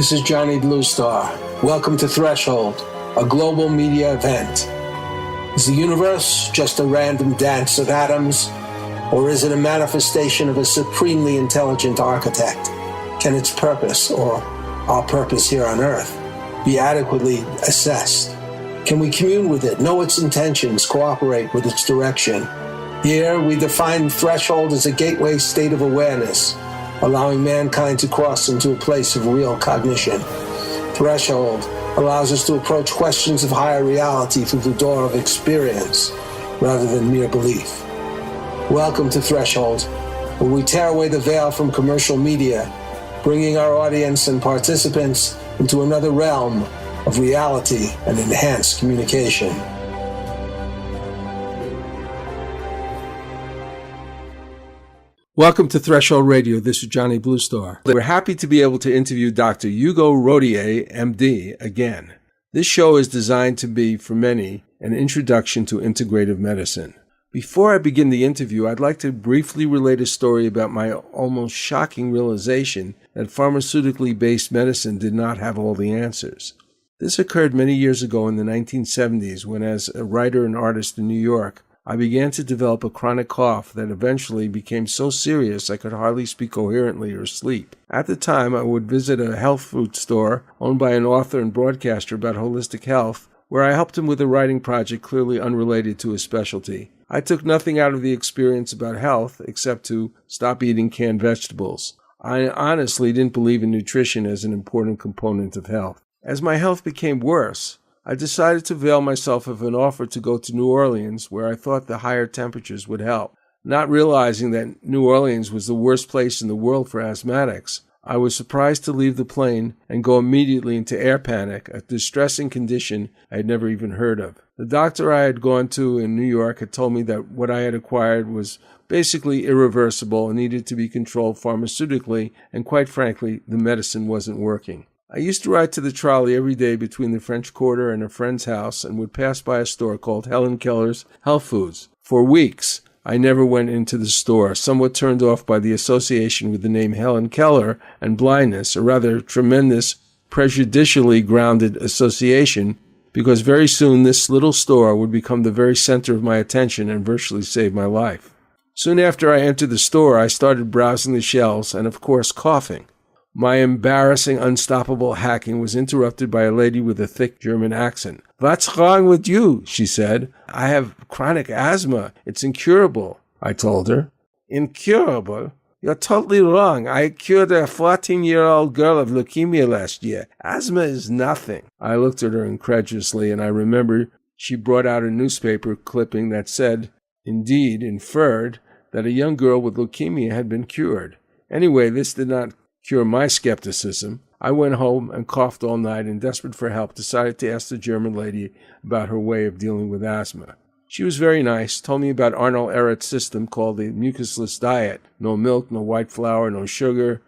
This is Johnny Bluestar. Welcome to Threshold, a global media event. Is the universe just a random dance of atoms, or is it a manifestation of a supremely intelligent architect? Can its purpose, or our purpose here on Earth, be adequately assessed? Can we commune with it, know its intentions, cooperate with its direction? Here, we define threshold as a gateway state of awareness, allowing mankind to cross into a place of real cognition. Threshold allows us to approach questions of higher reality through the door of experience, rather than mere belief. Welcome to Threshold, where we tear away the veil from commercial media, bringing our audience and participants into another realm of reality and enhanced communication. Welcome to Threshold Radio. This is Johnny Bluestar. We're happy to be able to interview Dr. Hugo Rodier, MD, again. This show is designed to be, for many, an introduction to integrative medicine. Before I begin the interview, I'd like to briefly relate a story about my almost shocking realization that pharmaceutically based medicine did not have all the answers. This occurred many years ago in the 1970s when, as a writer and artist in New York, I began to develop a chronic cough that eventually became so serious I could hardly speak coherently or sleep. At the time, I would visit a health food store owned by an author and broadcaster about holistic health, where I helped him with a writing project clearly unrelated to his specialty. I took nothing out of the experience about health except to stop eating canned vegetables. I honestly didn't believe in nutrition as an important component of health. As my health became worse, I decided to avail myself of an offer to go to New Orleans, where I thought the higher temperatures would help. Not realizing that New Orleans was the worst place in the world for asthmatics, I was surprised to leave the plane and go immediately into air panic, a distressing condition I had never even heard of. The doctor I had gone to in New York had told me that what I had acquired was basically irreversible and needed to be controlled pharmaceutically, and quite frankly, the medicine wasn't working. I used to ride to the trolley every day between the French Quarter and a friend's house and would pass by a store called Helen Keller's Health Foods. For weeks, I never went into the store, somewhat turned off by the association with the name Helen Keller and blindness, a rather tremendous, prejudicially grounded association, because very soon this little store would become the very center of my attention and virtually save my life. Soon after I entered the store, I started browsing the shelves and, of course, coughing. My embarrassing, unstoppable hacking was interrupted by a lady with a thick German accent. "What's wrong with you?" she said. "I have chronic asthma. It's incurable," I told her. "Incurable? You're totally wrong. I cured a 14-year-old girl of leukemia last year. Asthma is nothing." I looked at her incredulously, and I remember she brought out a newspaper clipping that said, inferred, that a young girl with leukemia had been cured. Anyway, this did not cure my skepticism. I went home and coughed all night and, desperate for help, decided to ask the German lady about her way of dealing with asthma. She was very nice, told me about Arnold Ehret's system called the mucusless diet. No milk, no white flour, no sugar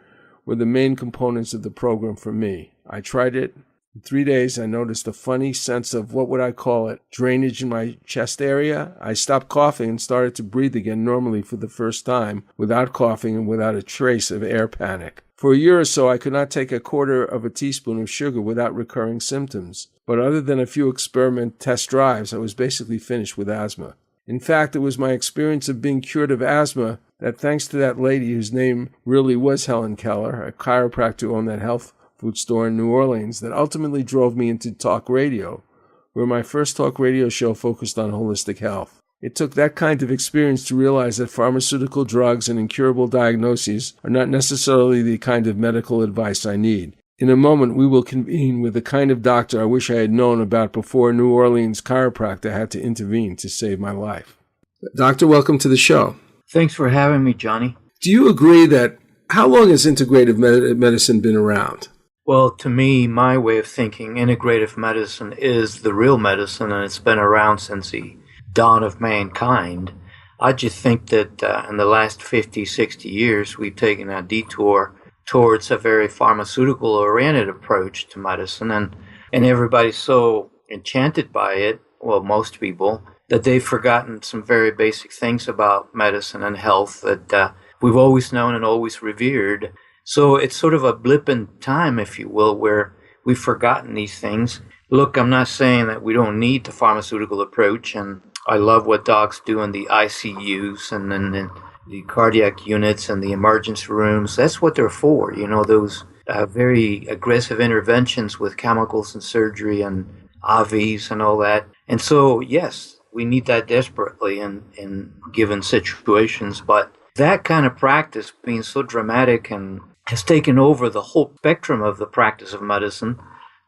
were the main components of the program for me. I tried it. In 3 days, I noticed a funny sense of, what would I call it, drainage in my chest area. I stopped coughing and started to breathe again normally for the first time, without coughing and without a trace of air panic. For a year or so, I could not take a quarter of a teaspoon of sugar without recurring symptoms. But other than a few experiment test drives, I was basically finished with asthma. In fact, it was my experience of being cured of asthma that, thanks to that lady whose name really was Helen Keller, a chiropractor who owned that health food store in New Orleans, that ultimately drove me into talk radio, where my first talk radio show focused on holistic health. It took that kind of experience to realize that pharmaceutical drugs and incurable diagnoses are not necessarily the kind of medical advice I need. In a moment, we will convene with the kind of doctor I wish I had known about before New Orleans chiropractor had to intervene to save my life. Doctor, welcome to the show. Thanks for having me, Johnny. Do you agree that, how long has integrative medicine been around? Well, to me, my way of thinking, integrative medicine is the real medicine, and it's been around since the dawn of mankind. I just think that in the last 50, 60 years, we've taken a detour towards a very pharmaceutical-oriented approach to medicine, and everybody's so enchanted by it, well, most people, that they've forgotten some very basic things about medicine and health that we've always known and always revered. So it's sort of a blip in time, if you will, where we've forgotten these things. Look, I'm not saying that we don't need the pharmaceutical approach, and I love what docs do in the ICUs and then the cardiac units and the emergency rooms. That's what they're for, those very aggressive interventions with chemicals and surgery and IVs and all that. And so, yes, we need that desperately in given situations, but that kind of practice being so dramatic and has taken over the whole spectrum of the practice of medicine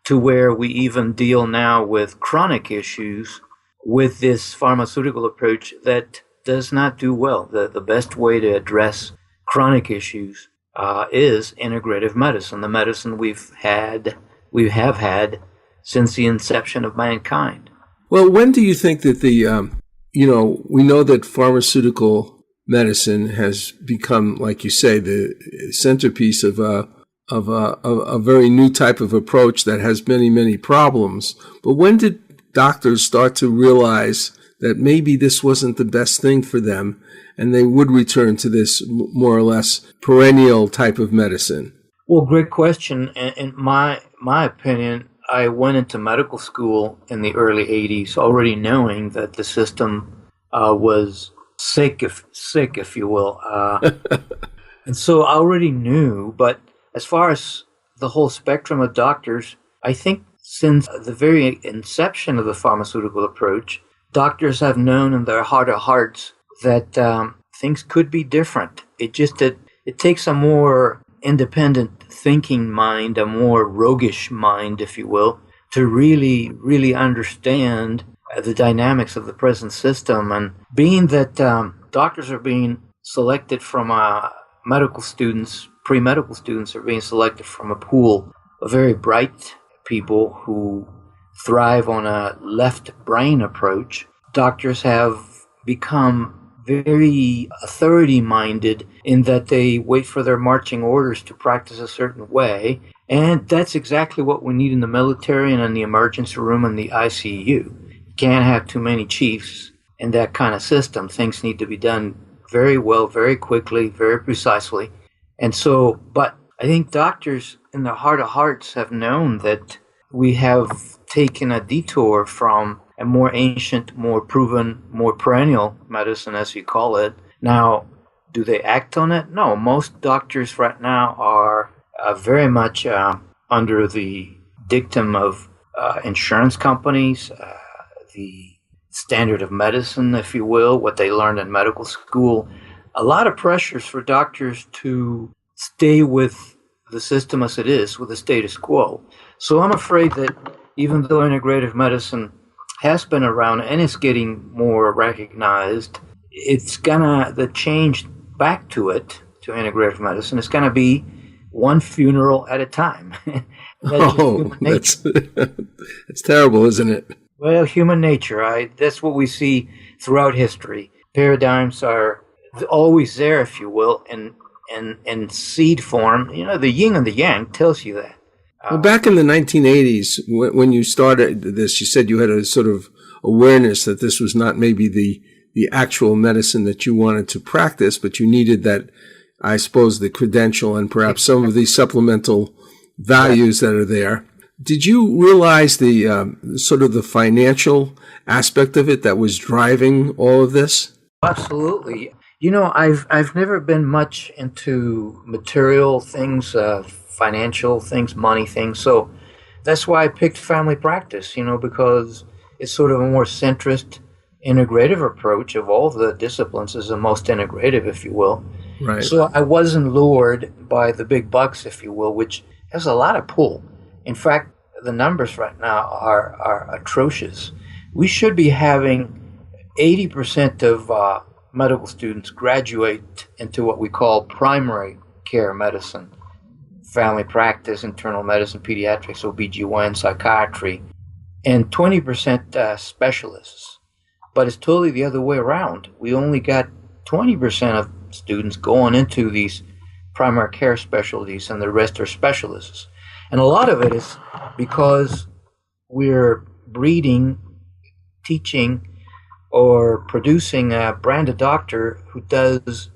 to where we even deal now with chronic issues with this pharmaceutical approach that does not do well. The best way to address chronic issues is integrative medicine, the medicine we have had since the inception of mankind. Well, when do you think that we know that pharmaceutical medicine has become, like you say, the centerpiece of a very new type of approach that has many, many problems. But when did doctors start to realize that maybe this wasn't the best thing for them and they would return to this more or less perennial type of medicine? Well, great question. In my opinion, I went into medical school in the early 80s already knowing that the system was sick, if you will. And so I already knew, but as far as the whole spectrum of doctors, I think since the very inception of the pharmaceutical approach, doctors have known in their heart of hearts that things could be different. It takes a more independent thinking mind, a more roguish mind, if you will, to really, really understand the dynamics of the present system. And being that doctors are being selected from medical students, pre-medical students are being selected from a pool of very bright people who thrive on a left brain approach, doctors have become very authority-minded in that they wait for their marching orders to practice a certain way. And that's exactly what we need in the military and in the emergency room and the ICU. You can't have too many chiefs in that kind of system. Things need to be done very well, very quickly, very precisely. And so, but I think doctors in their heart of hearts have known that we have taken a detour from a more ancient, more proven, more perennial medicine, as you call it. Now, do they act on it? No. Most doctors right now are very much under the dictum of insurance companies, the standard of medicine, if you will, what they learned in medical school. A lot of pressures for doctors to stay with the system as it is, with the status quo. So I'm afraid that even though integrative medicine has been around and is getting more recognized, the change back to integrative medicine, is gonna be one funeral at a time. That's terrible, isn't it? Well, human nature, that's what we see throughout history. Paradigms are always there, if you will, in seed form. The yin and the yang tells you that. Well, back in the 1980s, when you started this, you said you had a sort of awareness that this was not maybe the actual medicine that you wanted to practice, but you needed that, I suppose, the credential and perhaps some of these supplemental values that are there. Did you realize the sort of the financial aspect of it that was driving all of this? Absolutely. I've never been much into material things, financial things, money things. So that's why I picked family practice, because it's sort of a more centrist, integrative approach of all the disciplines is the most integrative, if you will. Right. So I wasn't lured by the big bucks, if you will, which has a lot of pull. In fact, the numbers right now are atrocious. We should be having 80% of medical students graduate into what we call primary care medicine, family practice, internal medicine, pediatrics, OBGYN, psychiatry, and 20% specialists. But it's totally the other way around. We only got 20% of students going into these primary care specialties, and the rest are specialists. And a lot of it is because we're breeding, teaching, or producing a branded doctor who does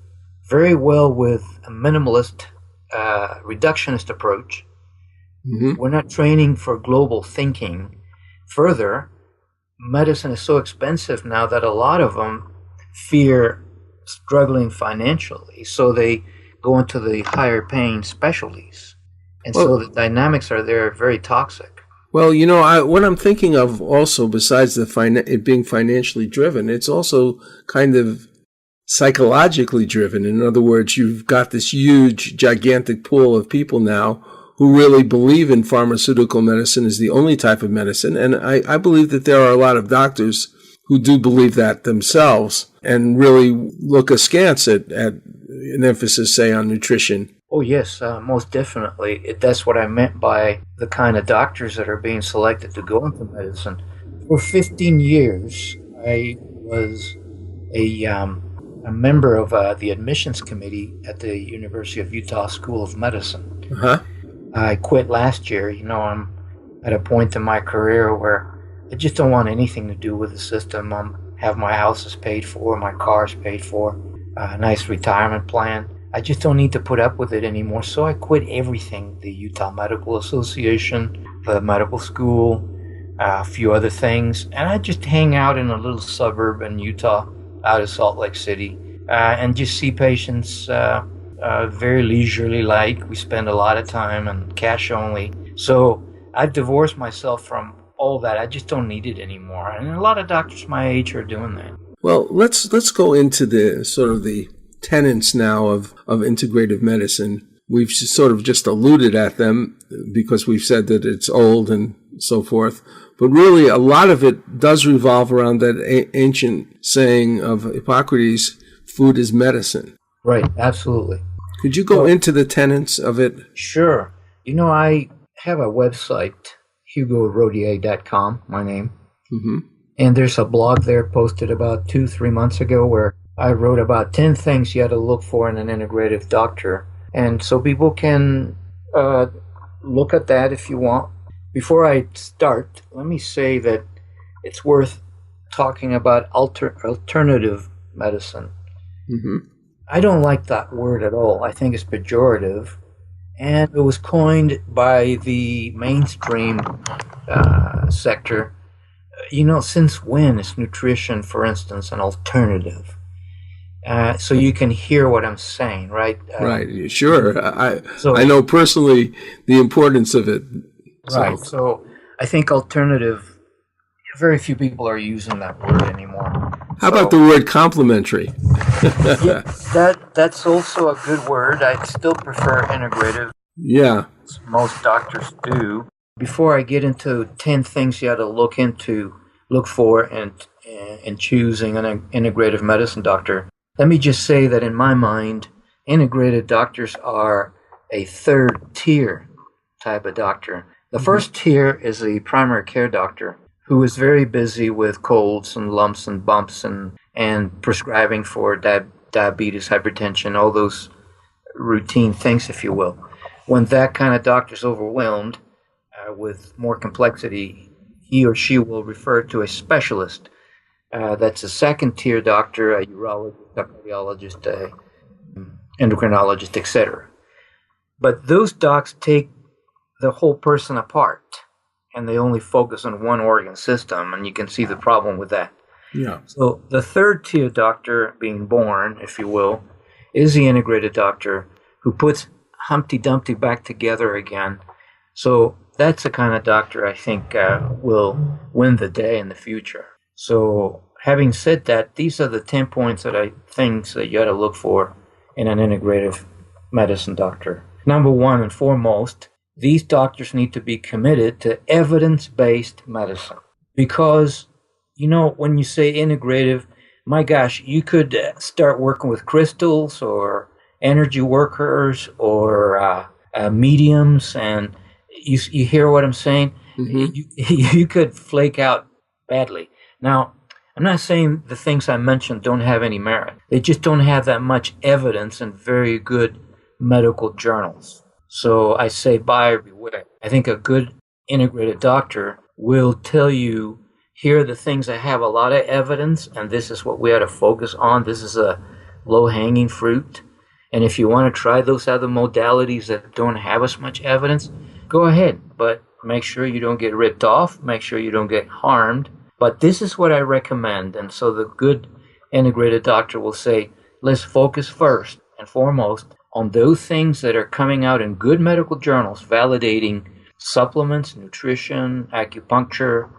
very well with a minimalist reductionist approach. Hmm. We're not training for global thinking. Further, medicine is so expensive now that a lot of them fear struggling financially, so they go into the higher paying specialties. And so Well, the dynamics are there very toxic. well, what I'm thinking of also, besides it being financially driven, it's also kind of psychologically driven. In other words, you've got this huge, gigantic pool of people now who really believe in pharmaceutical medicine as the only type of medicine. And I believe that there are a lot of doctors who do believe that themselves and really look askance at an emphasis, say, on nutrition. Oh, yes, most definitely. That's what I meant by the kind of doctors that are being selected to go into medicine. For 15 years, I was a member of the admissions committee at the University of Utah School of Medicine. Uh-huh. I quit last year. I'm at a point in my career where I just don't want anything to do with the system. Have my house is paid for, my car's paid for, a nice retirement plan. I just don't need to put up with it anymore. So I quit everything, the Utah Medical Association, the medical school, a few other things. And I just hang out in a little suburb in Utah, out of Salt Lake City, and just see patients very leisurely like. We spend a lot of time and cash only. So I've divorced myself from all that. I just don't need it anymore. And a lot of doctors my age are doing that. Well, let's go into the sort of the tenets now of integrative medicine. We've sort of just alluded at them because we've said that it's old and so forth. But really, a lot of it does revolve around that ancient saying of Hippocrates, food is medicine. Right, absolutely. Could you go into the tenets of it? Sure. I have a website, hugorodier.com, my name. Mm-hmm. And there's a blog there posted about 2-3 months ago where I wrote about 10 things you had to look for in an integrative doctor. And so people can look at that if you want. Before I start, let me say that it's worth talking about alternative medicine. Mm-hmm. I don't like that word at all. I think it's pejorative. And it was coined by the mainstream sector. Since when is nutrition, for instance, an alternative? So you can hear what I'm saying, right? Right, sure. So I know personally the importance of it. Right. So I think alternative, very few people are using that word anymore. How about the word complementary? Yeah, that's also a good word. I'd still prefer integrative. Yeah. Most doctors do. Before I get into 10 things you had to look for in choosing an integrative medicine doctor, let me just say that in my mind, integrative doctors are a third tier type of doctor. The first tier is the primary care doctor who is very busy with colds and lumps and bumps and prescribing for diabetes, hypertension, all those routine things, if you will. When that kind of doctor is overwhelmed with more complexity, he or she will refer to a specialist. That's a second tier doctor, a urologist, a cardiologist, a endocrinologist, etc. But those docs take the whole person apart, and they only focus on one organ system, and you can see the problem with that. Yeah. So the third tier doctor being born, if you will, is the integrated doctor who puts Humpty Dumpty back together again. So that's the kind of doctor I think will win the day in the future. So having said that, these are the 10 points things that you got to look for in an integrative medicine doctor. Number one and foremost, these doctors need to be committed to evidence-based medicine. Because, when you say integrative, my gosh, you could start working with crystals or energy workers or mediums, and you hear what I'm saying? Mm-hmm. You could flake out badly. Now, I'm not saying the things I mentioned don't have any merit. They just don't have that much evidence in very good medical journals. So I say buyer beware. I think a good integrated doctor will tell you, here are the things that have a lot of evidence, and this is what we ought to focus on. This is a low-hanging fruit. And if you want to try those other modalities that don't have as much evidence, go ahead. But make sure you don't get ripped off. Make sure you don't get harmed. But this is what I recommend. And so the good integrated doctor will say, let's focus first and foremost on those things that are coming out in good medical journals, validating supplements, nutrition, acupuncture,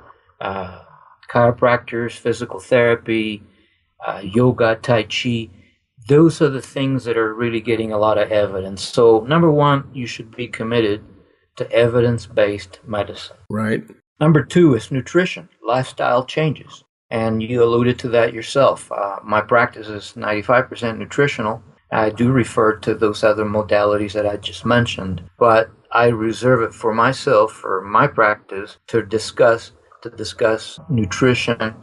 chiropractors, physical therapy, yoga, tai chi. Those are the things that are really getting a lot of evidence. So number one, you should be committed to evidence-based medicine. Right. Number two is nutrition, lifestyle changes. And you alluded to that yourself. My practice is 95% nutritional. I do refer to those other modalities that I just mentioned, but I reserve it for myself, for my practice, to discuss nutrition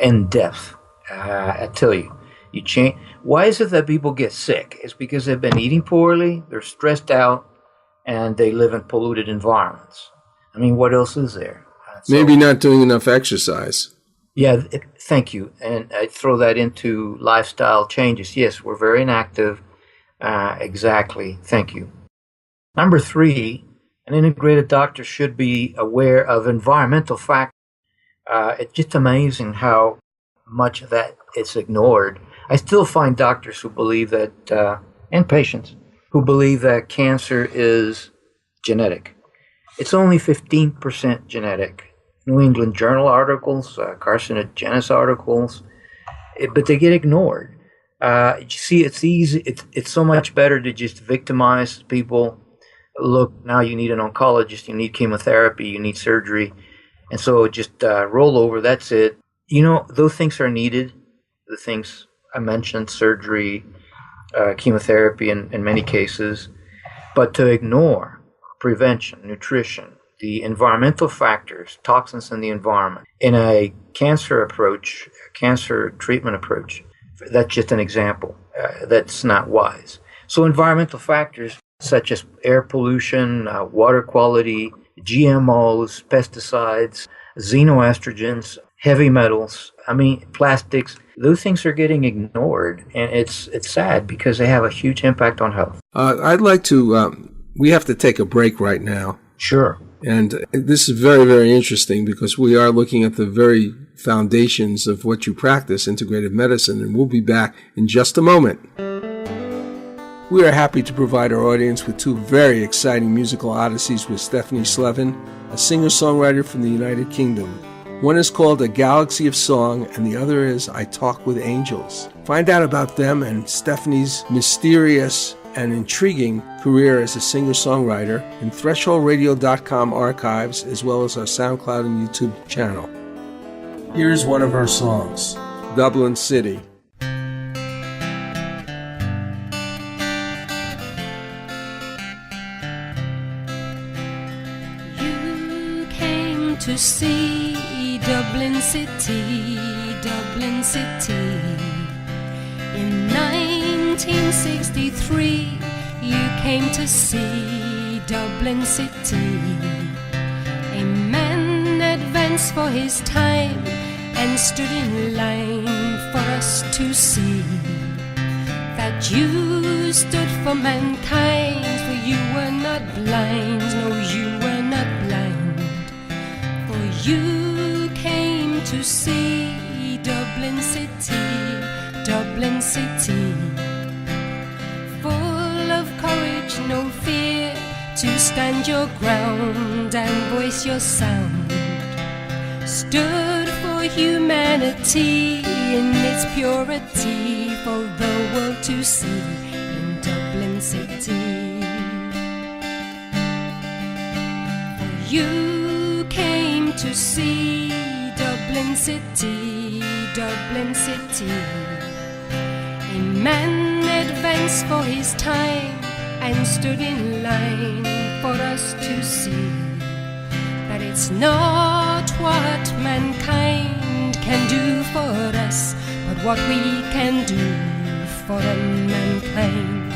in depth. I tell you, you change. Why is it that people get sick? It's because they've been eating poorly, they're stressed out, and they live in polluted environments. I mean, what else is there? Maybe not doing enough exercise. Yeah, thank you. And I throw that into lifestyle changes. Yes, we're very inactive. Exactly. Thank you. Number three, an integrated doctor should be aware of environmental factors. It's just amazing how much of that is ignored. I still find doctors who believe that, and patients who believe that cancer is genetic. It's only 15% genetic. New England Journal articles, carcinogenesis articles, but they get ignored. You see, it's easy. It's so much better to just victimize people. Look, now you need an oncologist, you need chemotherapy, you need surgery, and so just roll over. That's it. You know, those things are needed. The things I mentioned, surgery, chemotherapy, in many cases, but to ignore prevention, nutrition, the environmental factors, toxins in the environment, in a cancer approach, cancer treatment approach, that's just an example. That's not wise. So environmental factors such as air pollution, water quality, GMOs, pesticides, xenoestrogens, heavy metals, plastics, those things are getting ignored. And it's sad because they have a huge impact on health. I'd like to, we have to take a break right now. Sure. And this is very, very interesting because we are looking at the very foundations of what you practice, integrative medicine, and we'll be back in just a moment. We are happy to provide our audience with two very exciting musical odysseys with Stephanie Slevin, a singer-songwriter from the United Kingdom. One is called A Galaxy of Song, and the other is I Talk with Angels. Find out about them and Stephanie's mysterious and intriguing career as a singer-songwriter in thresholdradio.com archives, as well as our SoundCloud and YouTube channel. Here's one of her songs, Dublin City. You came to see Dublin City, Dublin City. In 1963, you came to see Dublin City. A man advanced for his time and stood in line for us to see that you stood for mankind, for you were not blind, no, you were not blind, for you came to see Dublin City, Dublin City, full of courage, no fear, to stand your ground and voice your sound, stood for humanity in its purity, for the world to see in Dublin City. For you came to see Dublin City, Dublin City. A man advanced for his time and stood in line for us to see that it's not what mankind can do for us, but what we can do for mankind.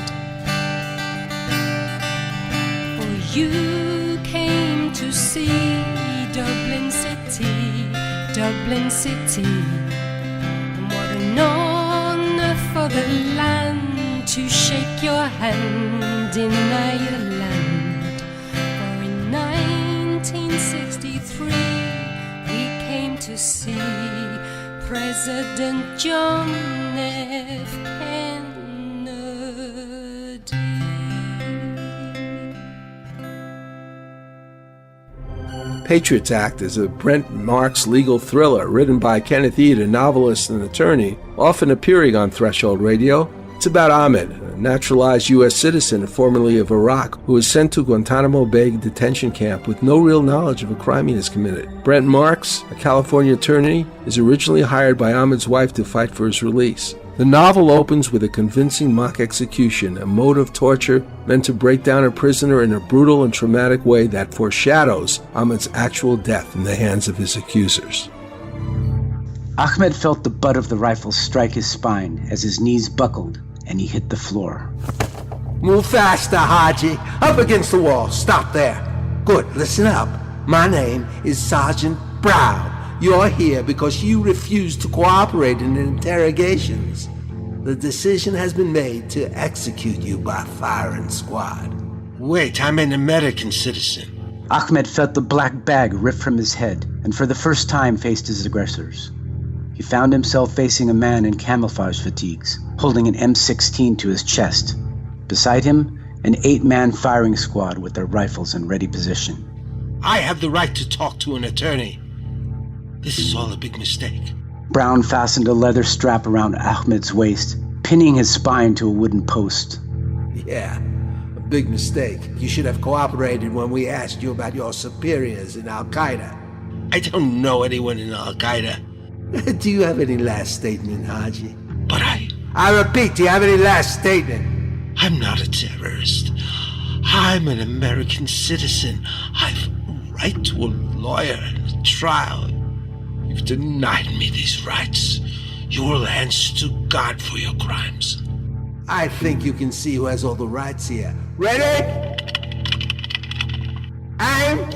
For you came to see Dublin City, Dublin City. What an honor for the land to shake your hand in Ireland. For in 1963 we came to see President John F. Kennedy. Patriots Act is a Brent Marks legal thriller written by Kenneth Eade, a novelist and attorney, often appearing on Threshold Radio. It's about Ahmed, a naturalized U.S. citizen formerly of Iraq, who was sent to Guantanamo Bay detention camp with no real knowledge of a crime he has committed. Brent Marks, a California attorney, is originally hired by Ahmed's wife to fight for his release. The novel opens with a convincing mock execution, a mode of torture meant to break down a prisoner in a brutal and traumatic way that foreshadows Ahmed's actual death in the hands of his accusers. Ahmed felt the butt of the rifle strike his spine as his knees buckled and he hit the floor. Move faster, Haji. Up against the wall. Stop there. Good. Listen up. My name is Sergeant Brown. You're here because you refused to cooperate in interrogations. The decision has been made to execute you by firing squad. Wait, I'm an American citizen. Ahmed felt the black bag ripped from his head and for the first time faced his aggressors. He found himself facing a man in camouflage fatigues, holding an M16 to his chest. Beside him, an 8-man firing squad with their rifles in ready position. I have the right to talk to an attorney. This is all a big mistake. Brown fastened a leather strap around Ahmed's waist, pinning his spine to a wooden post. Yeah, a big mistake. You should have cooperated when we asked you about your superiors in Al-Qaeda. I don't know anyone in Al-Qaeda. Do you have any last statement, Haji? But I repeat, do you have any last statement? I'm not a terrorist. I'm an American citizen. I've a right to a lawyer and a trial. You've denied me these rights. You will answer to God for your crimes. I think you can see who has all the rights here. Ready? Aim!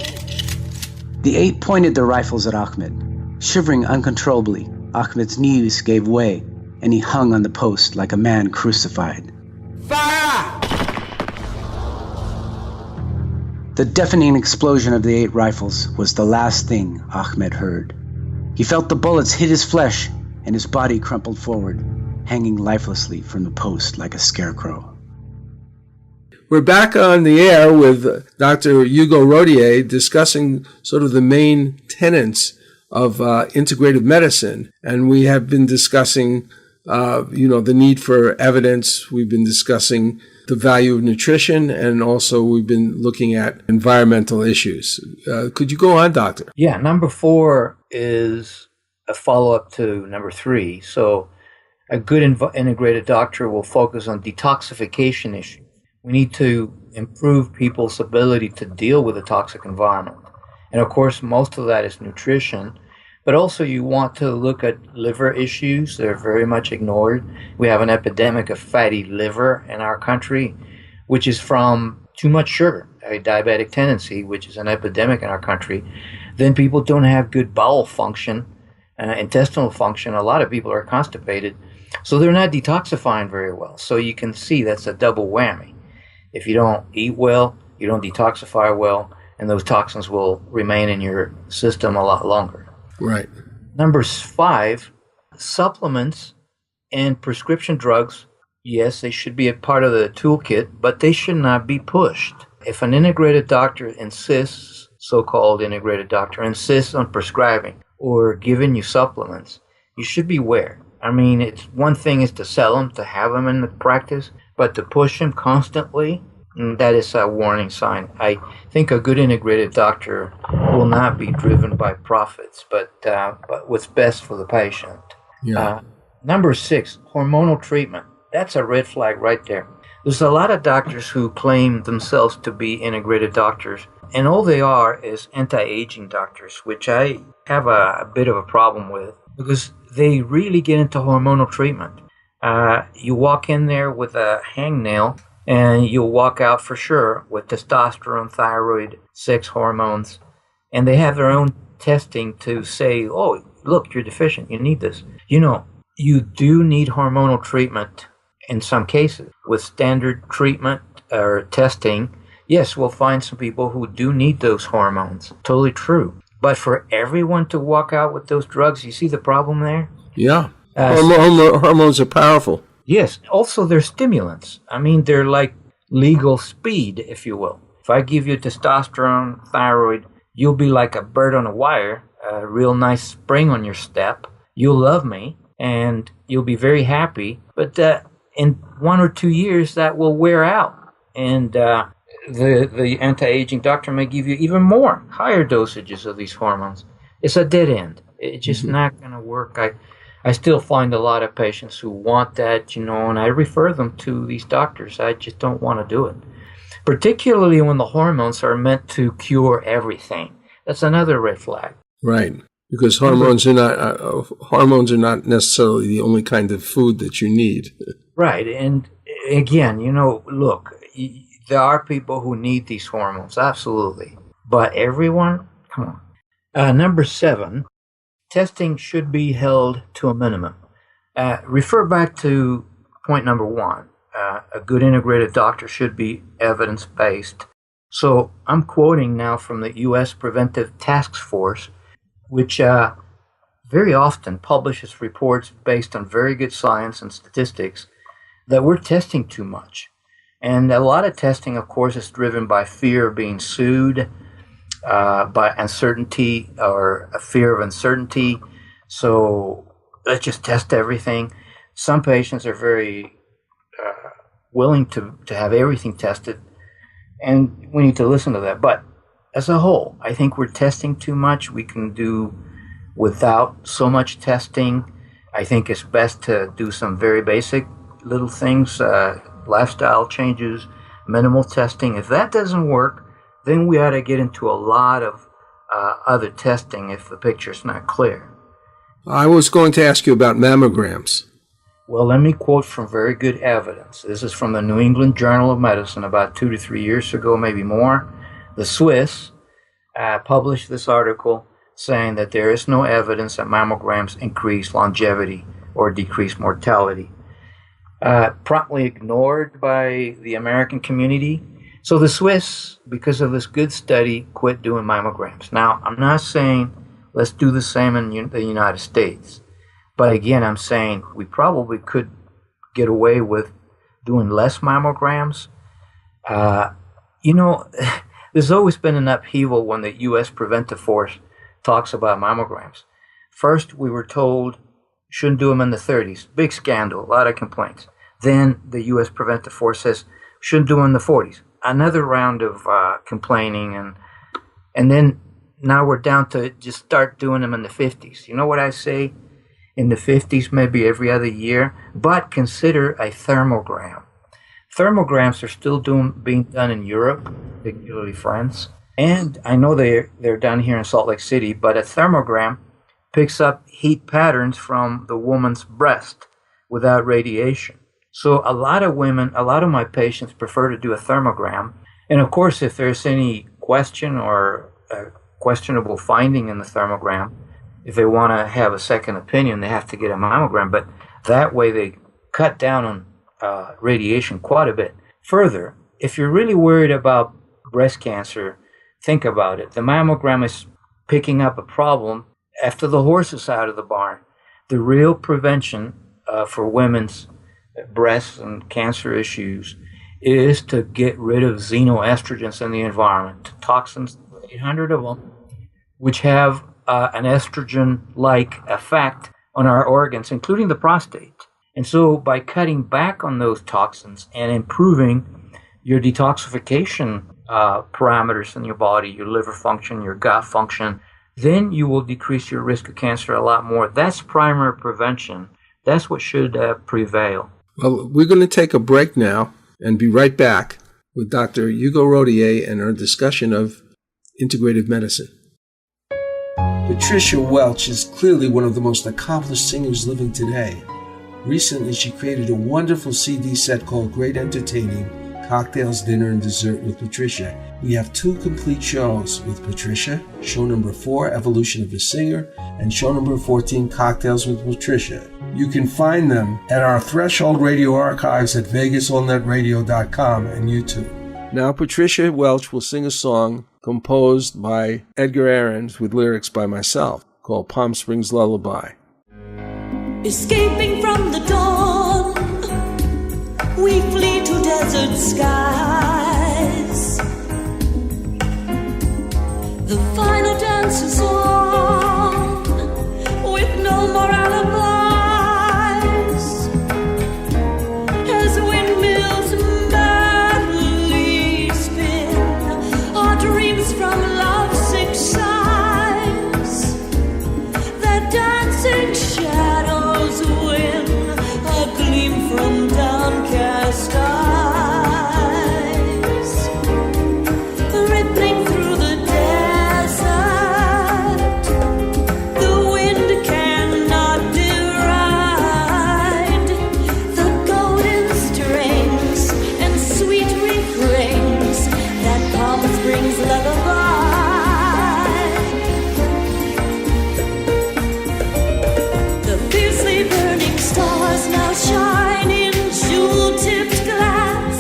The 8 pointed their rifles at Ahmed. Shivering uncontrollably, Ahmed's knees gave way, and he hung on the post like a man crucified. Fire! The deafening explosion of the 8 rifles was the last thing Ahmed heard. He felt the bullets hit his flesh, and his body crumpled forward, hanging lifelessly from the post like a scarecrow. We're back on the air with Dr. Hugo Rodier discussing sort of the main tenets of integrative medicine. And we have been discussing, the need for evidence. We've been discussing the value of nutrition, and also we've been looking at environmental issues. Could you go on, Doctor? Yeah, number 4 is a follow-up to number 3. So a good integrated doctor will focus on detoxification issues. We need to improve people's ability to deal with a toxic environment. And of course, most of that is nutrition. But also you want to look at liver issues. They're very much ignored. We have an epidemic of fatty liver in our country, which is from too much sugar, a diabetic tendency, which is an epidemic in our country. Then people don't have good bowel function, intestinal function. A lot of people are constipated. So they're not detoxifying very well. So you can see that's a double whammy. If you don't eat well, you don't detoxify well, and those toxins will remain in your system a lot longer. Right. Number 5, supplements and prescription drugs. Yes, they should be a part of the toolkit, but they should not be pushed. If an integrated doctor insists, so-called integrated doctor, insists on prescribing or giving you supplements, you should beware. I mean, it's one thing is to sell them, to have them in the practice, but to push them constantly, that is a warning sign. I think a good integrated doctor will not be driven by profits, but what's best for the patient. Yeah. Number 6, hormonal treatment. That's a red flag right there. There's a lot of doctors who claim themselves to be integrated doctors, and all they are is anti-aging doctors, which I have a bit of a problem with, because they really get into hormonal treatment. You walk in there with a hangnail, and you'll walk out for sure with testosterone, thyroid, sex hormones, and they have their own testing to say, oh, look, you're deficient, you need this. You know, you do need hormonal treatment in some cases. With standard treatment or testing, yes, we'll find some people who do need those hormones. Totally true. But for everyone to walk out with those drugs, you see the problem there? Yeah. Hormones are powerful. Yes. Also, they're stimulants. I mean, they're like legal speed, if you will. If I give you testosterone, thyroid, you'll be like a bird on a wire, a real nice spring on your step. You'll love me, and you'll be very happy. But in 1 or 2 years, that will wear out. And the anti-aging doctor may give you even more, higher dosages of these hormones. It's a dead end. It's just not going to work. I still find a lot of patients who want that, and I refer them to these doctors. I just don't want to do it. Particularly when the hormones are meant to cure everything. That's another red flag. Right, because hormones are not necessarily the only kind of food that you need. Right, and again, look, there are people who need these hormones, absolutely. But everyone, come on. Number 7, testing should be held to a minimum. Refer back to point number 1. A good integrative doctor should be evidence-based. So I'm quoting now from the U.S. Preventive Task Force, which very often publishes reports based on very good science and statistics that we're testing too much. And a lot of testing, of course, is driven by fear of being sued, by uncertainty or a fear of uncertainty. So let's just test everything. Some patients are very willing to have everything tested, and we need to listen to that. But as a whole, I think we're testing too much. We can do without so much testing. I think it's best to do some very basic little things, lifestyle changes, minimal testing. If that doesn't work, then we ought to get into a lot of other testing if the picture's not clear. I was going to ask you about mammograms. Well, let me quote from very good evidence. This is from the New England Journal of Medicine about 2 to 3 years ago, maybe more. The Swiss published this article saying that there is no evidence that mammograms increase longevity or decrease mortality. Promptly ignored by the American community. So the Swiss, because of this good study, quit doing mammograms. Now, I'm not saying let's do the same in the United States. But again, I'm saying we probably could get away with doing less mammograms. There's always been an upheaval when the U.S. Preventive Force talks about mammograms. First, we were told shouldn't do them in the 30s. Big scandal, a lot of complaints. Then the U.S. Preventive Force says shouldn't do them in the 40s. Another round of complaining, and then now we're down to just start doing them in the 50s. You know what I say? In the 50s, maybe every other year, but consider a thermogram. Thermograms are still being done in Europe, particularly France, and I know they're done here in Salt Lake City, but a thermogram picks up heat patterns from the woman's breast without radiation. So a lot of my patients prefer to do a thermogram, and of course, if there's any question or a questionable finding in the thermogram, if they want to have a second opinion, they have to get a mammogram, but that way they cut down on radiation quite a bit. Further, if you're really worried about breast cancer, think about it. The mammogram is picking up a problem after the horse is out of the barn. The real prevention for women's breast and cancer issues is to get rid of xenoestrogens in the environment, toxins, 800 of them, which have an estrogen-like effect on our organs, including the prostate. And so by cutting back on those toxins and improving your detoxification parameters in your body, your liver function, your gut function, then you will decrease your risk of cancer a lot more. That's primary prevention. That's what should prevail. Well, we're going to take a break now and be right back with Dr. Hugo Rodier and our discussion of integrative medicine. Patricia Welch is clearly one of the most accomplished singers living today. Recently, she created a wonderful CD set called Great Entertaining, Cocktails, Dinner, and Dessert with Patricia. We have 2 complete shows with Patricia, show number 4, Evolution of a Singer, and show number 14, Cocktails with Patricia. You can find them at our Threshold Radio archives at vegasallnetradio.com and YouTube. Now Patricia Welch will sing a song composed by Edgar Ahrens with lyrics by myself called Palm Springs Lullaby. Escaping from the dawn, we flee to desert skies. The final dance is on, with no more alibis. As windmills madly spin, our dreams from lovesick sighs. Their dancing shadows win a gleam from downcast eyes. Rippling through the desert, the wind cannot deride the golden strings and sweet refrains that Palm Springs lullaby. The fiercely burning stars now shine in jewel-tipped glass.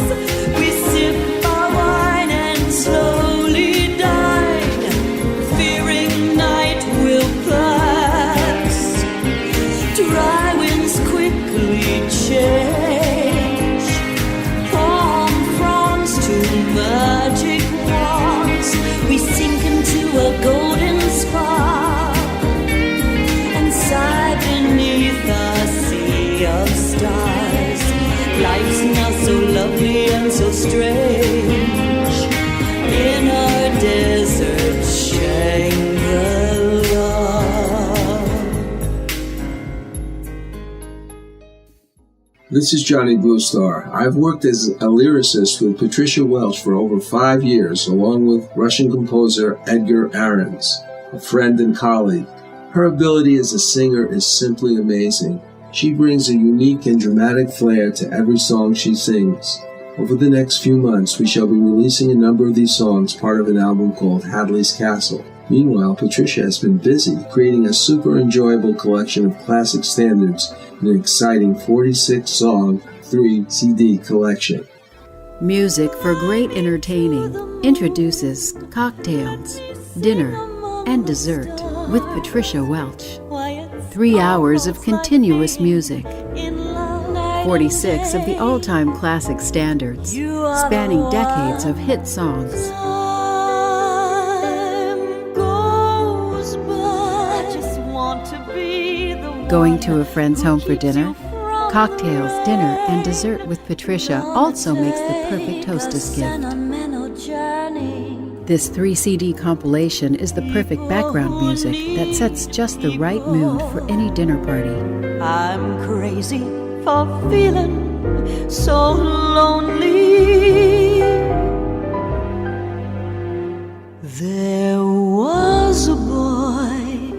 We sip our wine and slowly dine, fearing night will pass. Dry winds quickly change palm fronds to magic wands. We sink into a golden spa and sigh beneath a sea of stars. Life's now so lovely and so strange in our desert Shangri-La. This is Johnny Bluestar. I've worked as a lyricist with Patricia Welch for over 5 years, along with Russian composer Edgar Ahrens, a friend and colleague. Her ability as a singer is simply amazing. She brings a unique and dramatic flair to every song she sings. Over the next few months, we shall be releasing a number of these songs, part of an album called Hadley's Castle. Meanwhile, Patricia has been busy creating a super enjoyable collection of classic standards in an exciting 46-song, 3-CD collection. Music for great entertaining introduces Cocktails, Dinner, and Dessert with Patricia Welch. 3 hours of continuous music. 46 of the all-time classic standards, spanning decades of hit songs. Going to a friend's home for dinner? Cocktails, Dinner, and Dessert with Patricia also makes the perfect hostess gift. This 3-CD compilation is the perfect background music that sets just the right mood for any dinner party. I'm crazy for feeling so lonely. There was a boy,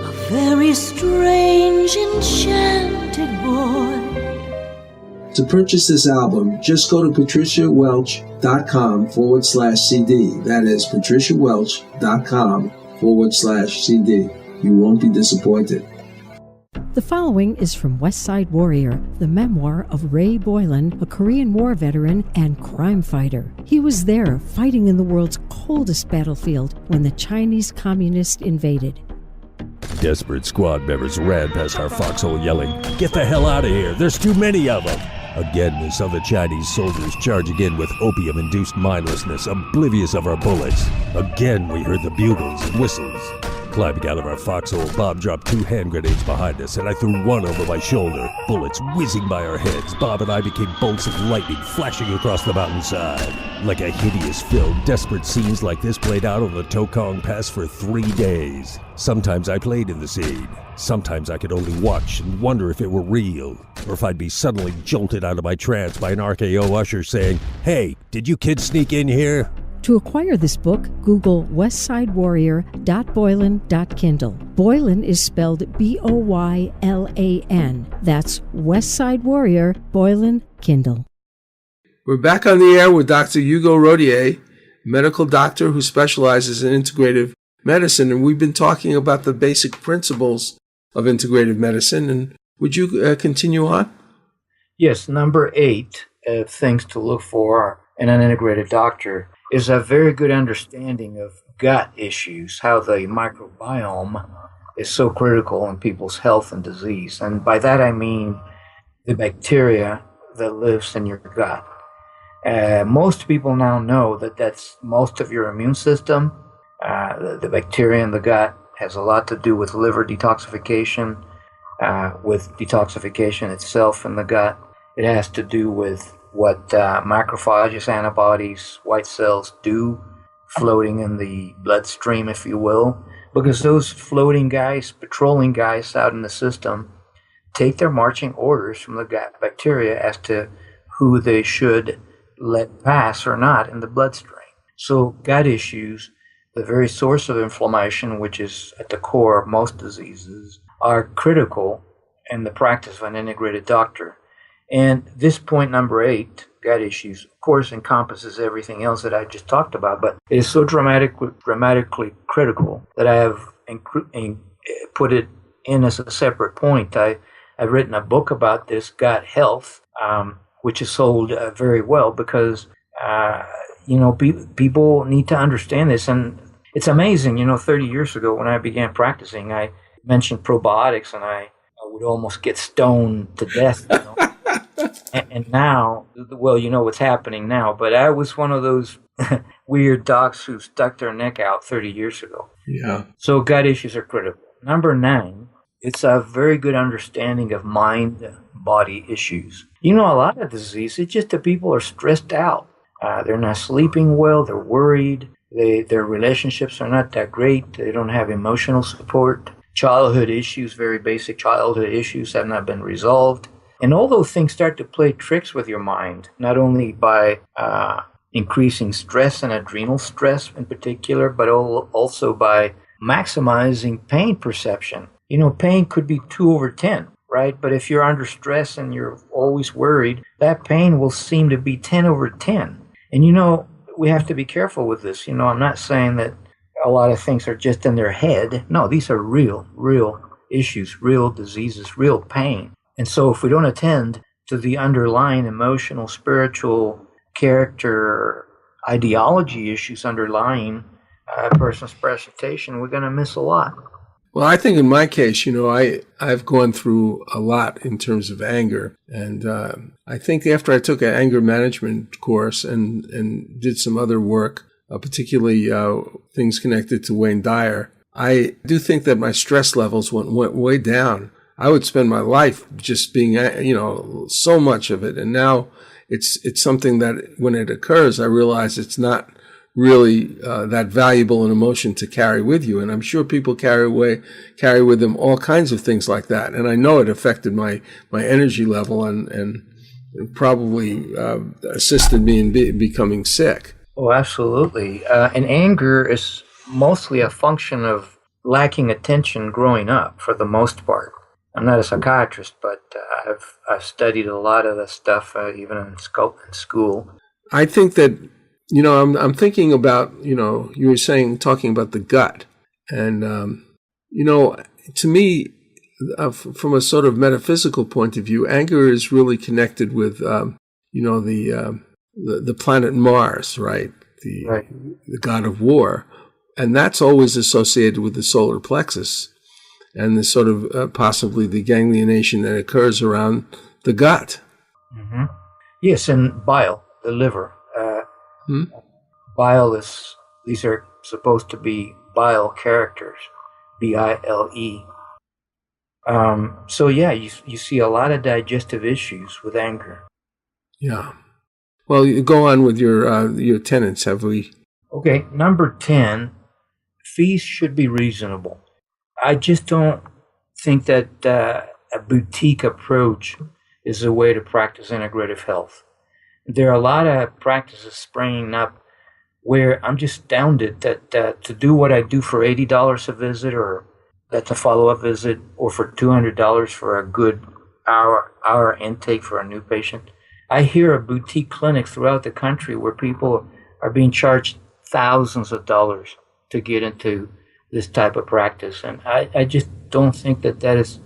a very strange, enchanted boy. To purchase this album, just go to patriciawelch.com/CD. That is patriciawelch.com/CD. You won't be disappointed. The following is from West Side Warrior, the memoir of Ray Boylan, a Korean War veteran and crime fighter. He was there fighting in the world's coldest battlefield when the Chinese communists invaded. Desperate squad members ran past our foxhole yelling, "Get the hell out of here, there's too many of them!" Again we saw the Chinese soldiers charging in with opium-induced mindlessness, oblivious of our bullets. Again we heard the bugles and whistles. Climbing out of our foxhole, Bob dropped 2 hand grenades behind us, and I threw one over my shoulder. Bullets whizzing by our heads, Bob and I became bolts of lightning flashing across the mountainside. Like a hideous film, desperate scenes like this played out on the Tokong Pass for 3 days. Sometimes I played in the scene. Sometimes I could only watch and wonder if it were real, or if I'd be suddenly jolted out of my trance by an RKO usher saying, "Hey, did you kids sneak in here?" To acquire this book, Google westsidewarrior.boylan.kindle. Boylan is spelled Boylan. That's West Side Warrior, Boylan, Kindle. We're back on the air with Dr. Hugo Rodier, medical doctor who specializes in integrative medicine, and we've been talking about the basic principles of integrative medicine. And would you continue on? Yes, number 8 things to look for in an integrative doctor is a very good understanding of gut issues, how the microbiome is so critical in people's health and disease. And by that I mean the bacteria that lives in your gut. Most people now know that that's most of your immune system. The bacteria in the gut has a lot to do with liver detoxification, with detoxification itself in the gut. It has to do with what macrophages, antibodies, white cells do floating in the bloodstream, if you will, because those floating guys, patrolling guys out in the system, take their marching orders from the gut bacteria as to who they should let pass or not in the bloodstream. So gut issues, the very source of inflammation, which is at the core of most diseases, are critical in the practice of an integrated doctor. And this point number 8, gut issues, of course, encompasses everything else that I just talked about, but it is so dramatically critical that I have put it in as a separate point. I've written a book about this, gut health, which is sold very well because, people need to understand this. And it's amazing, 30 years ago when I began practicing, I mentioned probiotics and I would almost get stoned to death, And now, well, you know what's happening now, but I was one of those weird docs who stuck their neck out 30 years ago. Yeah. So gut issues are critical. Number 9, it's a very good understanding of mind-body issues. A lot of disease, it's just that people are stressed out. They're not sleeping well, they're worried, their relationships are not that great, they don't have emotional support. Childhood issues, very basic childhood issues have not been resolved. And all those things start to play tricks with your mind, not only by increasing stress and adrenal stress in particular, but also by maximizing pain perception. Pain could be 2/10, right? But if you're under stress and you're always worried, that pain will seem to be 10/10. And we have to be careful with this. I'm not saying that a lot of things are just in their head. No, these are real issues, real diseases, real pain. And so if we don't attend to the underlying emotional, spiritual, character, ideology issues underlying a person's presentation, we're going to miss a lot. Well, I think in my case, I've gone through a lot in terms of anger. And I think after I took an anger management course and did some other work, particularly things connected to Wayne Dyer, I do think that my stress levels went way down. I would spend my life just being, so much of it. And now it's something that when it occurs, I realize it's not really that valuable an emotion to carry with you. And I'm sure people carry with them all kinds of things like that. And I know it affected my energy level and probably assisted me in becoming sick. Oh, absolutely. And anger is mostly a function of lacking attention growing up for the most part. I'm not a psychiatrist, but I've studied a lot of this stuff, even in school. I think that, I'm thinking about, you were talking about the gut. And, to me, from a sort of metaphysical point of view, anger is really connected with, the planet Mars, right? The god of war. And that's always associated with the solar plexus and the sort of possibly the ganglionation that occurs around the gut. Mm-hmm. Yes, and bile, the liver. Bile these are supposed to be bile characters, B-I-L-E. So yeah, you see a lot of digestive issues with anger. Yeah. Well, you go on with your tenets, have we? Okay, number 10, fees should be reasonable. I just don't think that a boutique approach is the way to practice integrative health. There are a lot of practices springing up where I'm just astounded that to do what I do for $80 a visit, or that's a follow-up visit, or for $200 for a good hour intake for a new patient, I hear of boutique clinics throughout the country where people are being charged thousands of dollars to get into this type of practice. And I just don't think that that is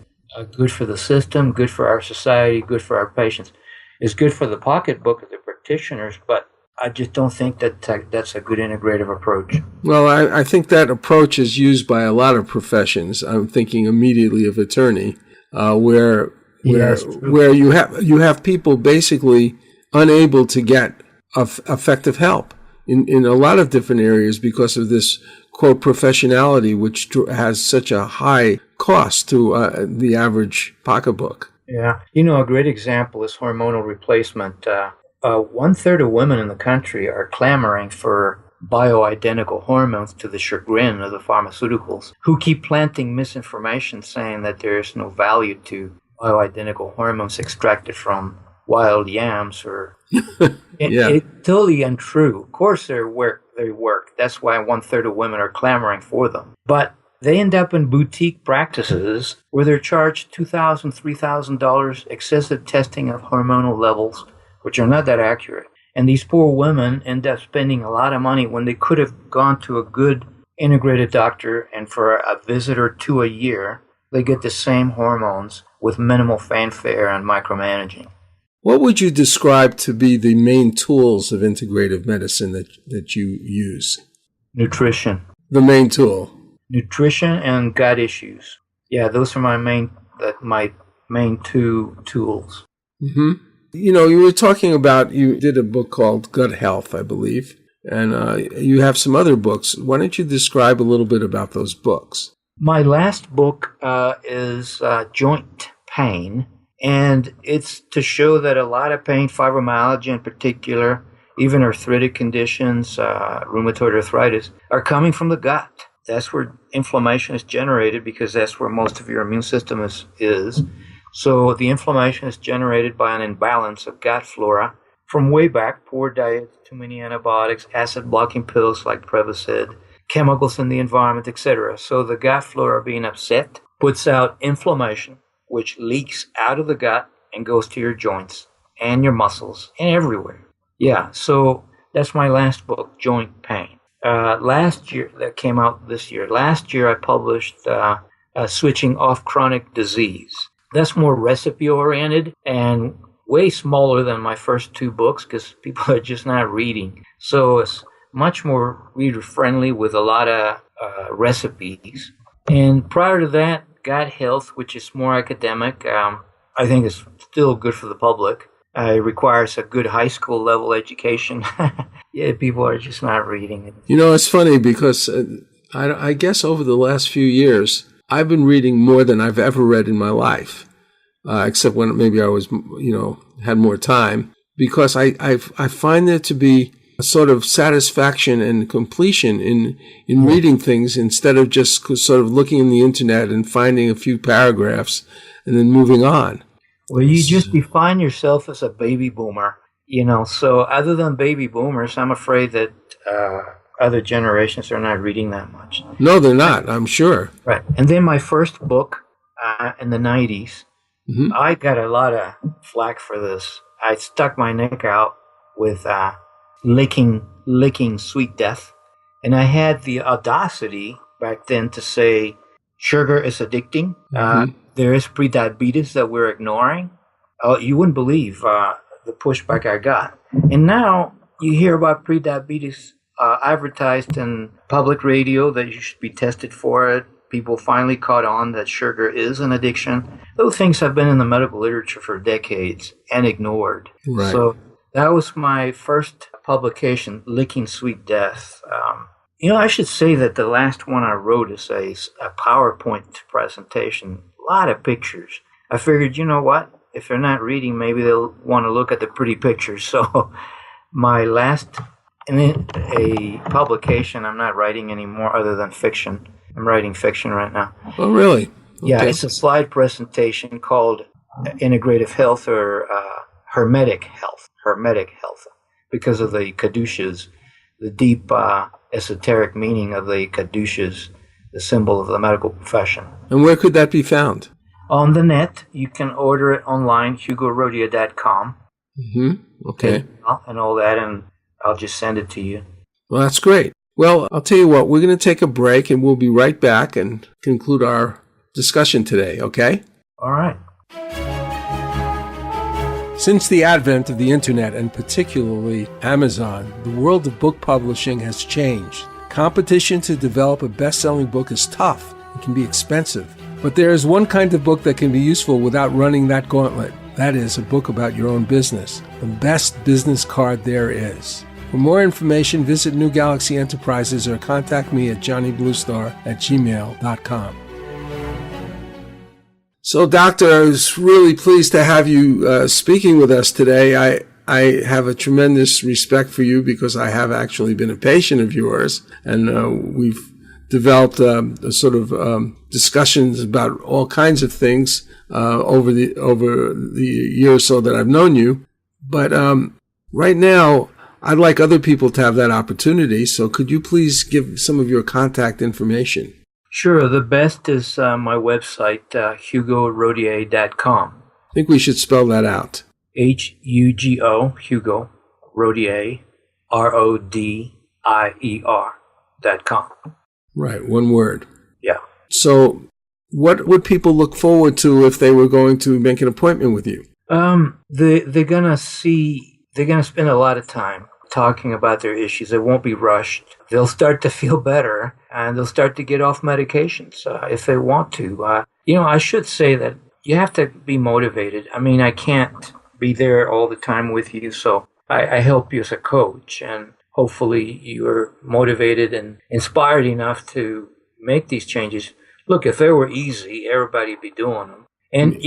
good for the system, good for our society, good for our patients. It's good for the pocketbook of the practitioners, but I just don't think that that's a good integrative approach. Well, I think that approach is used by a lot of professions. I'm thinking immediately of attorney, where you have people basically unable to get effective help in a lot of different areas because of this, quote, professionality, which has such a high cost to the average pocketbook. Yeah. A great example is hormonal replacement. 1/3 of women in the country are clamoring for bioidentical hormones to the chagrin of the pharmaceuticals, who keep planting misinformation saying that there is no value to bioidentical hormones extracted from wild yams or it's totally untrue. Of course they work. That's why 1/3 of women are clamoring for them. But they end up in boutique practices where they're charged $2,000, $3,000 excessive testing of hormonal levels, which are not that accurate. And these poor women end up spending a lot of money when they could have gone to a good integrated doctor, and for a visit or two a year, they get the same hormones with minimal fanfare and micromanaging. What would you describe to be the main tools of integrative medicine that you use? Nutrition. The main tool. Nutrition and gut issues. Yeah, those are my main two tools. Mm-hmm. You were talking about, you did a book called Gut Health, I believe, and you have some other books. Why don't you describe a little bit about those books? My last book is Joint Pain, and it's to show that a lot of pain, fibromyalgia in particular, even arthritic conditions, rheumatoid arthritis, are coming from the gut. That's where inflammation is generated because that's where most of your immune system is. So the inflammation is generated by an imbalance of gut flora from way back, poor diet, too many antibiotics, acid-blocking pills like Prevacid, chemicals in the environment, etc. So the gut flora being upset puts out inflammation, which leaks out of the gut and goes to your joints and your muscles and everywhere. Yeah, so that's my last book, Joint Pain. Last year, that came out this year. Last year I published Switching Off Chronic Disease. That's more recipe-oriented and way smaller than my first two books because people are just not reading. So it's much more reader-friendly with a lot of recipes. And prior to that, Gut Health, which is more academic, I think is still good for the public. It requires a good high school level education. Yeah, people are just not reading it. It's funny because I guess over the last few years, I've been reading more than I've ever read in my life, except when maybe I was, had more time, because I find there to be a sort of satisfaction and completion in reading things instead of just sort of looking in the internet and finding a few paragraphs and then moving on. Well, you just define yourself as a baby boomer, so other than baby boomers, I'm afraid that other generations are not reading that much. No, they're not, I'm sure. Right. And then my first book in the 90s, mm-hmm. I got a lot of flack for this. I stuck my neck out with licking sweet death. And I had the audacity back then to say sugar is addicting. Mm-hmm. There is prediabetes that we're ignoring. You wouldn't believe the pushback I got. And now you hear about prediabetes advertised in public radio that you should be tested for it. People finally caught on that sugar is an addiction. Those things have been in the medical literature for decades and ignored. Right. So that was my first publication, Licking Sweet Death. I should say that the last one I wrote is a PowerPoint presentation, a lot of pictures. I figured, what? If they're not reading, maybe they'll want to look at the pretty pictures. So my last a publication, I'm not writing anymore other than fiction. I'm writing fiction right now. Oh, really? Okay. Yeah, it's a slide presentation called Integrative Health or Hermetic Health. Hermetic Health, because of the caduceus, the deep esoteric meaning of the caduceus, the symbol of the medical profession. And where could that be found? On the net. You can order it online, hugorodia.com. Okay. And all that, and I'll just send it to you. Well, that's great. Well, I'll tell you what, we're going to take a break and we'll be right back and conclude our discussion today, okay? All right. Since the advent of the internet and particularly Amazon, the world of book publishing has changed. Competition to develop a best-selling book is tough and can be expensive. But there is one kind of book that can be useful without running that gauntlet. That is a book about your own business. The best business card there is. For more information, visit New Galaxy Enterprises or contact me at johnnybluestar@gmail.com. So, Doctor, I was really pleased to have you speaking with us today. I have a tremendous respect for you because I have actually been a patient of yours, and we've developed a sort of discussions about all kinds of things over the year or so that I've known you. But right now, I'd like other people to have that opportunity. So could you please give some of your contact information? Sure. The best is my website, HugoRodier.com. I think we should spell that out. Hugo, Hugo, Rodier, RODIER.com. Right, one word. Yeah. So what would people look forward to if they were going to make an appointment with you? They're gonna spend a lot of time talking about their issues. They won't be rushed. They'll start to feel better, and they'll start to get off medications if they want to. I should say that you have to be motivated. I mean, I can't be there all the time with you, so I help you as a coach, and hopefully you're motivated and inspired enough to make these changes. Look, if they were easy, everybody'd be doing them. And,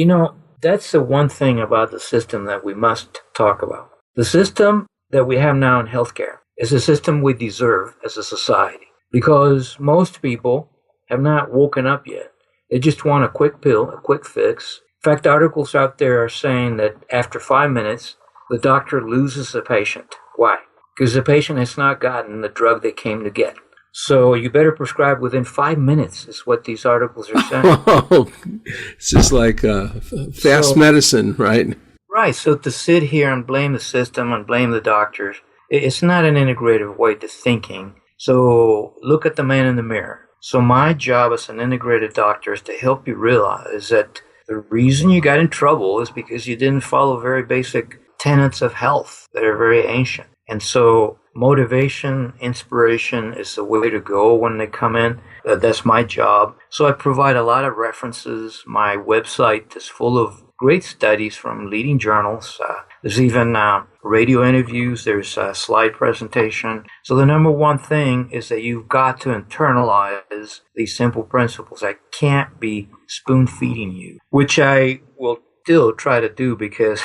that's the one thing about the system that we must talk about. The system that we have now in healthcare is a system we deserve as a society, because most people have not woken up yet. They just want a quick pill, a quick fix. In fact, articles out there are saying that after 5 minutes, the doctor loses the patient. Why? Because the patient has not gotten the drug they came to get. So you better prescribe within 5 minutes, is what these articles are saying. Oh, it's just like fast medicine, right? Right. So to sit here and blame the system and blame the doctors, it's not an integrative way to thinking. So look at the man in the mirror. So my job as an integrated doctor is to help you realize that the reason you got in trouble is because you didn't follow very basic tenets of health that are very ancient. And so motivation, inspiration is the way to go when they come in. That's my job. So I provide a lot of references. My website is full of great studies from leading journals. There's even radio interviews. There's a slide presentation. So the number one thing is that you've got to internalize these simple principles. I can't be spoon feeding you, which I will still try to do because,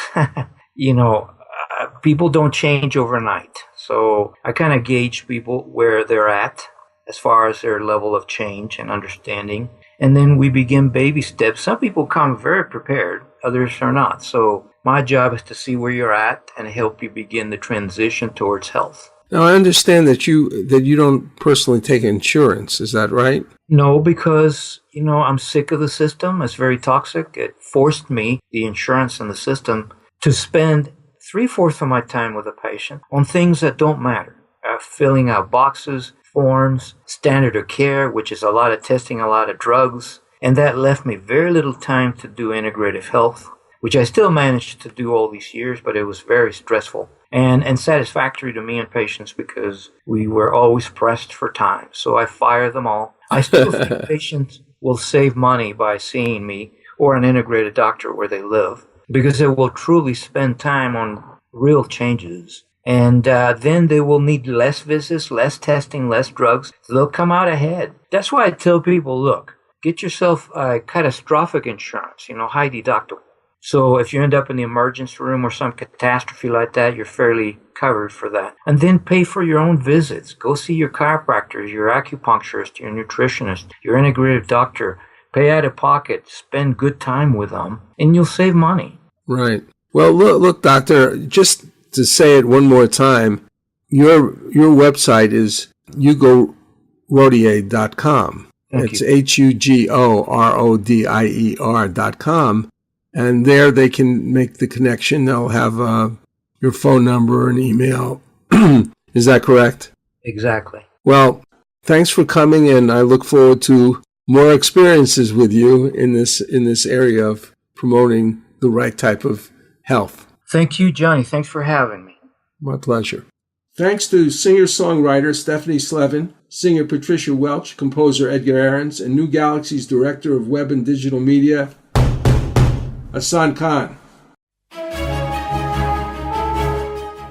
people don't change overnight. So I kind of gauge people where they're at as far as their level of change and understanding. And then we begin baby steps. Some people come very prepared, others are not. So my job is to see where you're at and help you begin the transition towards health. Now, I understand that you don't personally take insurance. Is that right? No, because, I'm sick of the system. It's very toxic. It forced me, the insurance and the system, to spend 3/4 of my time with a patient on things that don't matter. Filling out boxes, forms, standard of care, which is a lot of testing, a lot of drugs. And that left me very little time to do integrative health, which I still managed to do all these years, but it was very stressful and satisfactory to me and patients because we were always pressed for time. So I fired them all. I still think patients will save money by seeing me or an integrated doctor where they live, because they will truly spend time on real changes. And then they will need less visits, less testing, less drugs. So they'll come out ahead. That's why I tell people, look, get yourself catastrophic insurance, high deductible. So if you end up in the emergency room or some catastrophe like that, you're fairly covered for that. And then pay for your own visits. Go see your chiropractor, your acupuncturist, your nutritionist, your integrative doctor. Pay out of pocket, spend good time with them, and you'll save money. Right. Well, look, doctor, just to say it one more time, your website is HugoRodier.com. It's HugoRodier.com. And there they can make the connection. They'll have your phone number and email. Is that correct? Exactly. Well, thanks for coming, and I look forward to more experiences with you in this area of promoting the right type of health. Thank you, Johnny. Thanks for having me. My pleasure. Thanks to singer-songwriter Stephanie Slevin, singer Patricia Welch, composer Edgar Ahrens, and New Galaxy's Director of Web and Digital Media, Hassan Khan.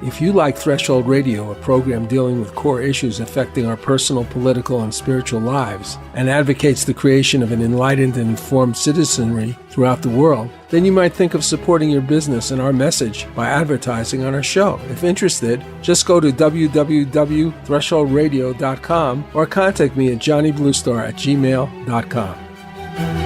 If you like Threshold Radio, a program dealing with core issues affecting our personal, political, and spiritual lives, and advocates the creation of an enlightened and informed citizenry throughout the world, then you might think of supporting your business and our message by advertising on our show. If interested, just go to www.thresholdradio.com or contact me at johnnybluestar@gmail.com.